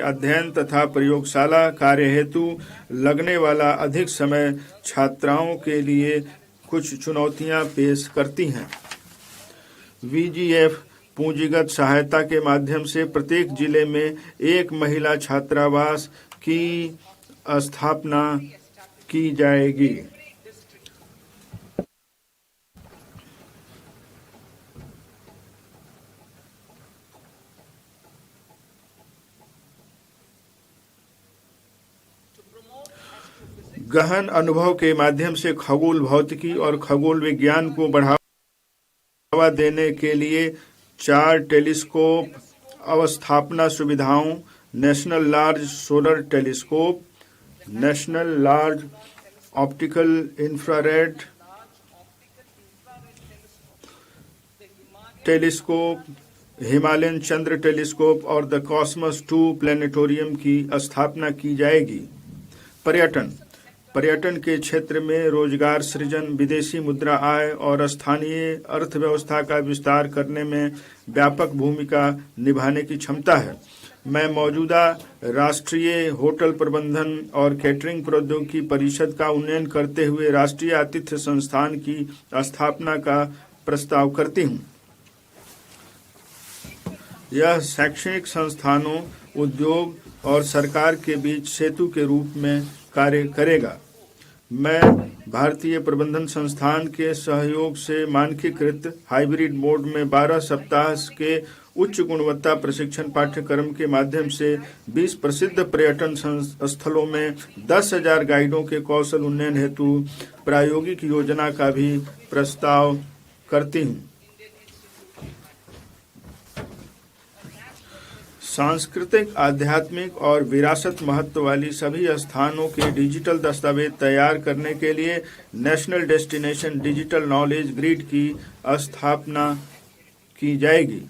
अध्ययन तथा प्रयोगशाला कार्य हेतु लगने वाला अधिक समय छात्राओं के लिए कुछ चुनौतियां पेश करती हैं। वीजीएफ पूंजीगत सहायता के माध्यम से प्रत्येक जिले में एक महिला छात्रावास की स्थापना की जाएगी। गहन अनुभव के माध्यम से खगोल भौतिकी और खगोल विज्ञान को बढ़ावा देने के लिए 4 टेलीस्कोप अवस्थापना सुविधाओं, national large solar telescope, national large optical infrared telescope, Himalayan Chandra telescope और द कॉस्मस 2 प्लेनेटोरियम की स्थापना की जाएगी। पर्यटन के क्षेत्र में रोजगार सृजन, विदेशी मुद्रा आय और स्थानीय अर्थव्यवस्था का विस्तार करने में व्यापक भूमिका निभाने की क्षमता है। मैं मौजूदा राष्ट्रीय होटल प्रबंधन और कैटरिंग प्रौद्योगिकी परिषद का उन्नयन करते हुए राष्ट्रीय आतिथ्य संस्थान की स्थापना का प्रस्ताव करती हूँ। यह शैक्षणिक संस्थानों, उद्योग और सरकार के बीच सेतु के रूप में कार्य करेगा। मैं भारतीय प्रबंधन संस्थान के सहयोग से मानकीकृत हाइब्रिड मोड में 12 सप्ताह के उच्च गुणवत्ता प्रशिक्षण पाठ्यक्रम के माध्यम से 20 प्रसिद्ध पर्यटन स्थलों में 10,000 गाइडों के कौशल उन्नयन हेतु प्रायोगिक योजना का भी प्रस्ताव करती हूँ। सांस्कृतिक, आध्यात्मिक और विरासत महत्व वाली सभी स्थानों के डिजिटल दस्तावेज तैयार करने के लिए national destination digital knowledge grid की स्थापना की जाएगी।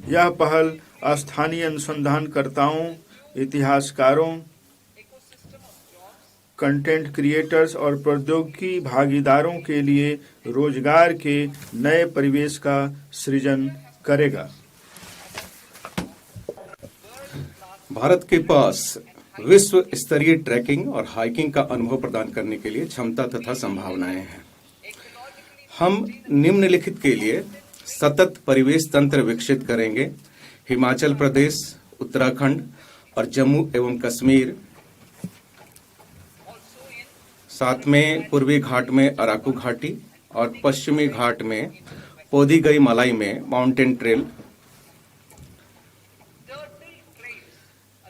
यह पहल स्थानीय अनुसंधानकर्ताओं, इतिहासकारों, कंटेंट क्रिएटर्स और प्रौद्योगिकी भागीदारों के लिए रोजगार के नए परिवेश का सृजन करेगा। भारत के पास विश्व स्तरीय ट्रैकिंग और हाइकिंग का अनुभव प्रदान करने के लिए क्षमता तथा संभावनाएं हैं। हम निम्नलिखित के लिए सतत परिवेश तंत्र विकसित करेंगे। हिमाचल प्रदेश, उत्तराखंड और जम्मू एवं कश्मीर, साथ में पूर्वी घाट में अराकू घाटी और पश्चिमी घाट में पोदिगई मलाई में माउंटेन ट्रेल,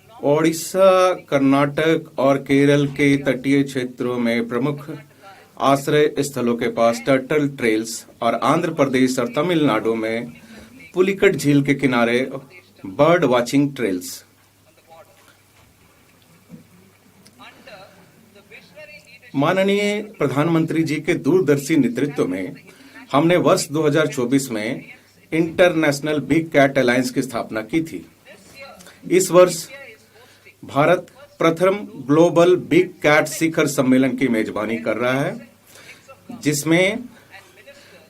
ओडिशा, कर्नाटक और केरल के तटीय क्षेत्रों में प्रमुख आश्रय स्थलों के पास टर्टल ट्रेल्स और आंध्र प्रदेश और तमिलनाडु में पुलिकट झील के किनारे बर्ड वाचिंग ट्रेल्स। माननीय प्रधानमंत्री जी के दूरदर्शी नेतृत्व में हमने वर्ष 2024 में इंटरनेशनल बिग कैट अलायंस की स्थापना की थी। इस वर्ष भारत प्रथम ग्लोबल बिग कैट शिखर सम्मेलन की मेजबानी कर रहा है, जिसमें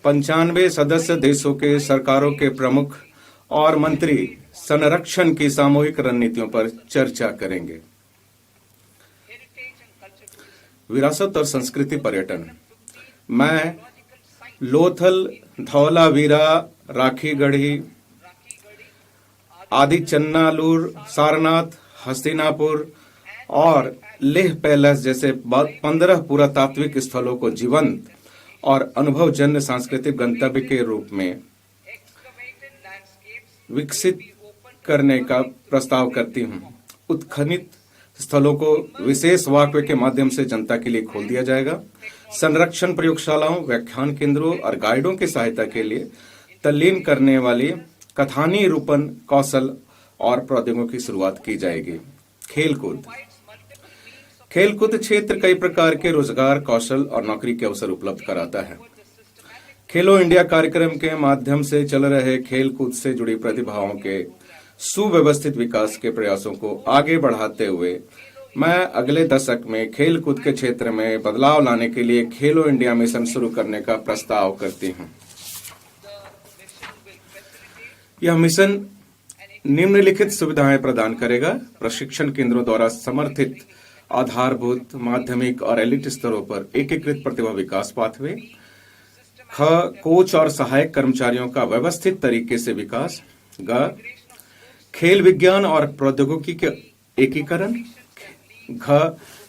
95 सदस्य देशों के सरकारों के प्रमुख और मंत्री संरक्षण की सामूहिक रणनीतियों पर चर्चा करेंगे। विरासत और संस्कृति पर्यटन। मैं लोथल, धौलावीरा, राखीगढ़ी, आदि चन्नालूर, सारनाथ, हस्तिनापुर और लेह पैलेस जैसे 15 पुरातात्विक स्थलों को जीवंत और अनुभवजन्य सांस्कृतिक गंतव्य के रूप में विकसित करने का प्रस्ताव करती हूँ। उत्खनित स्थलों को विशेष वॉकवे के माध्यम से जनता के लिए खोल दिया जाएगा। संरक्षण प्रयोगशालाओं, व्याख्यान केंद्रों और गाइडों की सहायता के लिए तल्लीन करने वाली कथानी रूपन कौशल और प्रौद्योगिकी की शुरुआत की जाएगी। खेलकूद क्षेत्र कई प्रकार के रोजगार, कौशल और नौकरी के अवसर उपलब्ध कराता है। खेलो इंडिया कार्यक्रम के माध्यम से चल रहे खेलकूद से जुड़ी प्रतिभाओं के सुव्यवस्थित विकास के प्रयासों को आगे बढ़ाते हुए मैं अगले दशक में खेलकूद के क्षेत्र में बदलाव लाने के लिए खेलो इंडिया मिशन शुरू करने का प्रस्ताव करती हूं। यह मिशन निम्नलिखित सुविधाएं प्रदान करेगा। प्रशिक्षण केंद्रों द्वारा समर्थित आधारभूत, माध्यमिक और एलिट स्तरों पर एकीकृत प्रतिभा विकास पाथवे। ख, कोच और सहायक कर्मचारियों का व्यवस्थित तरीके से विकास। ग, खेल विज्ञान और प्रौद्योगिकी के एकीकरण। घ,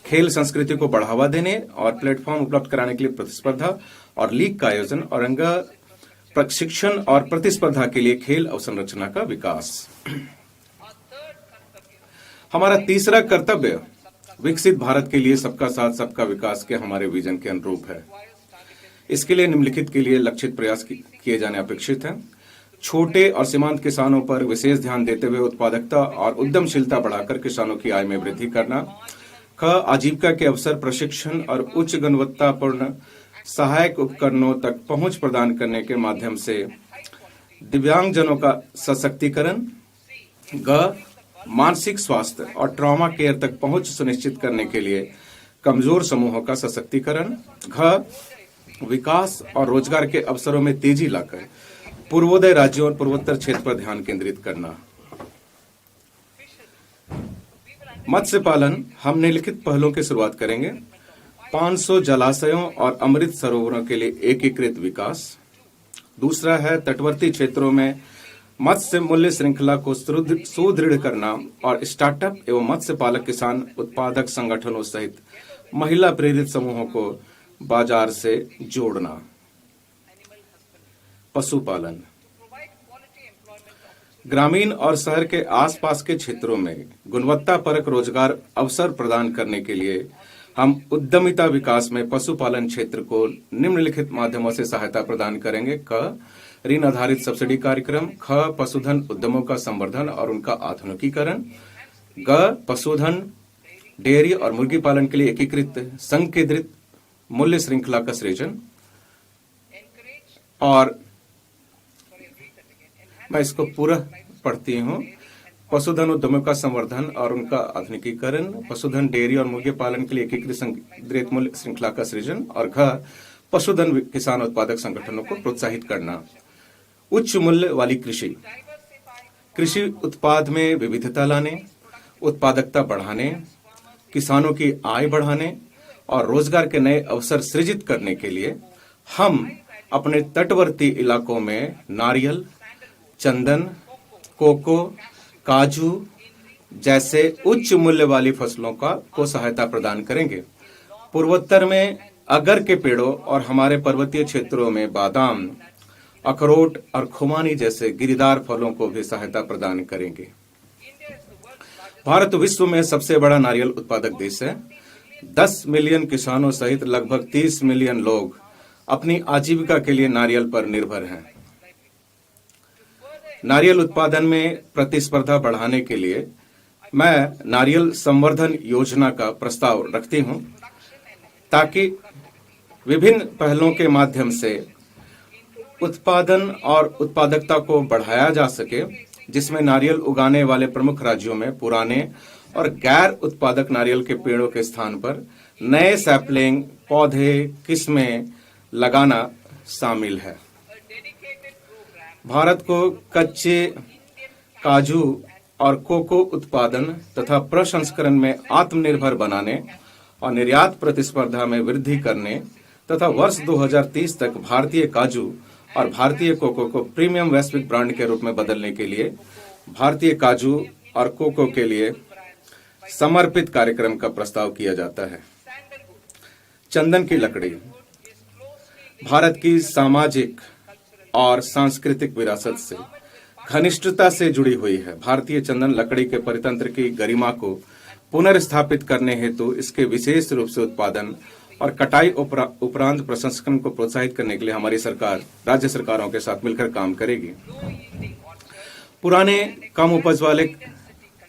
खेल संस्कृति को बढ़ावा देने और प्लेटफॉर्म उपलब्ध कराने के लिए प्रतिस्पर्धा और लीग का आयोजन। और अंग, प्रशिक्षण और प्रतिस्पर्धा के लिए खेल अवसंरचना का विकास। हमारा तीसरा कर्तव्य विकसित भारत के लिए सबका साथ सबका विकास के हमारे विजन के अनुरूप है। इसके लिए निम्नलिखित के लिए लक्षित प्रयास किए जाने अपेक्षित हैं। छोटे और सीमांत किसानों पर विशेष ध्यान देते हुए उत्पादकता और उद्यमशीलता बढ़ाकर किसानों की आय में वृद्धि करना। ख, आजीविका के अवसर, प्रशिक्षण और उच्च गुणवत्तापूर्ण सहायक उपकरणों तक पहुंच प्रदान करने के माध्यम से दिव्यांगजनों का सशक्तिकरण। ग, मानसिक स्वास्थ्य और ट्रॉमा केयर तक पहुंच सुनिश्चित करने के लिए कमजोर समूहों का सशक्तिकरण। घ, विकास और रोजगार के अवसरों में तेजी लाकर पूर्वोदय राज्यों और पूर्वोत्तर क्षेत्र पर ध्यान केंद्रित करना। मत्स्य पालन, हम निम्नलिखित पहलों की शुरुआत करेंगे। 500 जलाशयों और अमृत सरोवरों के लिए एकीकृत विकास। दूसरा है तटवर्ती क्षेत्रों में मत्स्य मूल्य श्रृंखला को सुदृढ़ करना और स्टार्टअप एवं मत्स्य पालक किसान उत्पादक संगठनों सहित महिला प्रेरित समूहों को बाजार से जोड़ना। पशुपालन, ग्रामीण और शहर के आसपास के क्षेत्रों में गुणवत्तापरक रोजगार अवसर प्रदान करने के लिए हम उद्यमिता विकास में पशुपालन क्षेत्र को निम्नलिखित माध्यमों से सहायता प्रदान करेंगे। क, ऋण आधारित सब्सिडी कार्यक्रम। ख, पशुधन उद्यमों का संवर्धन और उनका आधुनिकीकरण। ग, पशुधन, डेयरी और मुर्गी पालन के लिए एकीकृत संकेंद्रित मूल्य श्रृंखला का सृजन। और मैं इसको पूरा पढ़ती हूँ। पशुधन उद्यमों का संवर्धन और उनका आधुनिकीकरण, पशुधन, डेयरी और मुर्गी पालन के लिए एकीकृत संकेंद्रित मूल्य श्रृंखला का सृजन। और घ, पशुधन किसान उत्पादक संगठनों को प्रोत्साहित करना। उच्च मूल्य वाली कृषि, कृषि उत्पाद में विविधता लाने, उत्पादकता बढ़ाने, किसानों की आय बढ़ाने और रोजगार के नए अवसर सृजित करने के लिए हम अपने तटवर्ती इलाकों में नारियल, चंदन, कोको, काजू जैसे उच्च मूल्य वाली फसलों को सहायता प्रदान करेंगे। पूर्वोत्तर में अगर के पेड़ों और हमारे पर्वतीय क्षेत्रों में बादाम, अखरोट और खुमानी जैसे गिरिदार फलों को भी सहायता प्रदान करेंगे। भारत विश्व में सबसे बड़ा नारियल उत्पादक देश है। 10 मिलियन किसानों सहित लगभग 30 मिलियन लोग अपनी आजीविका के लिए नारियल पर निर्भर हैं। नारियल उत्पादन में प्रतिस्पर्धा बढ़ाने के लिए मैं नारियल संवर्धन योजना का प्रस्ताव रखती हूं, ताकि विभिन्न पहलों के माध्यम से उत्पादन और उत्पादकता को बढ़ाया जा सके, जिसमें नारियल उगाने वाले प्रमुख राज्यों में पुराने और गैर उत्पादक नारियल के पेड़ों के स्थान पर नए सैपलिंग, पौधे, किस्में लगाना शामिल है। भारत को कच्चे काजू और कोको उत्पादन तथा प्रसंस्करण में आत्मनिर्भर बनाने और निर्यात प्रतिस्पर्धा में वृद्धि करने तथा वर्ष 2030 तक भारतीय काजू और भारतीय कोको को प्रीमियम वैश्विक ब्रांड के रूप में बदलने के लिए भारतीय काजू और कोको के लिए समर्पित कार्यक्रम का प्रस्ताव किया जाता है। चंदन की लकड़ी भारत की सामाजिक और सांस्कृतिक विरासत से घनिष्ठता से जुड़ी हुई है। भारतीय चंदन लकड़ी के परितंत्र की गरिमा को पुनर्स्थापित करने हेतु इसके विशेष रूप से उत्पादन और कटाई उपरांत प्रसंस्करण को प्रोत्साहित करने के लिए हमारी सरकार राज्य सरकारों के साथ मिलकर काम करेगी। पुराने कम उपज वाले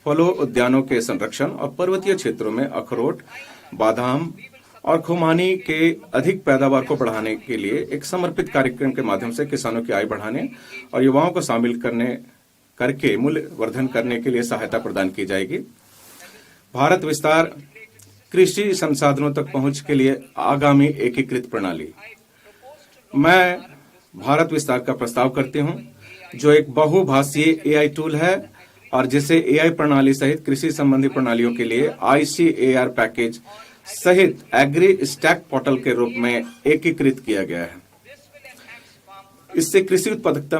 फलों उद्यानों के संरक्षण और पर्वतीय क्षेत्रों में अखरोट, बादाम और खुमानी के अधिक पैदावार को बढ़ाने के लिए एक समर्पित कार्यक्रम के माध्यम से किसानों की आय बढ़ाने और युवाओं को शामिल करके मूल्य वर्धन करने के लिए सहायता प्रदान की जाएगी। भारत विस्तार कृषि संसाधनों तक पहुंच के लिए आगामी एकीकृत प्रणाली। मैं भारत विस्तार का प्रस्ताव करती हूं, जो एक बहुभाषीय AI टूल है और जिसे एआई प्रणाली सहित कृषि संबंधी प्रणालियों के लिए ICAR पैकेज सहित एग्री स्टैक पोर्टल के रूप में एकीकृत किया गया है। इससे कृषि उत्पादकता में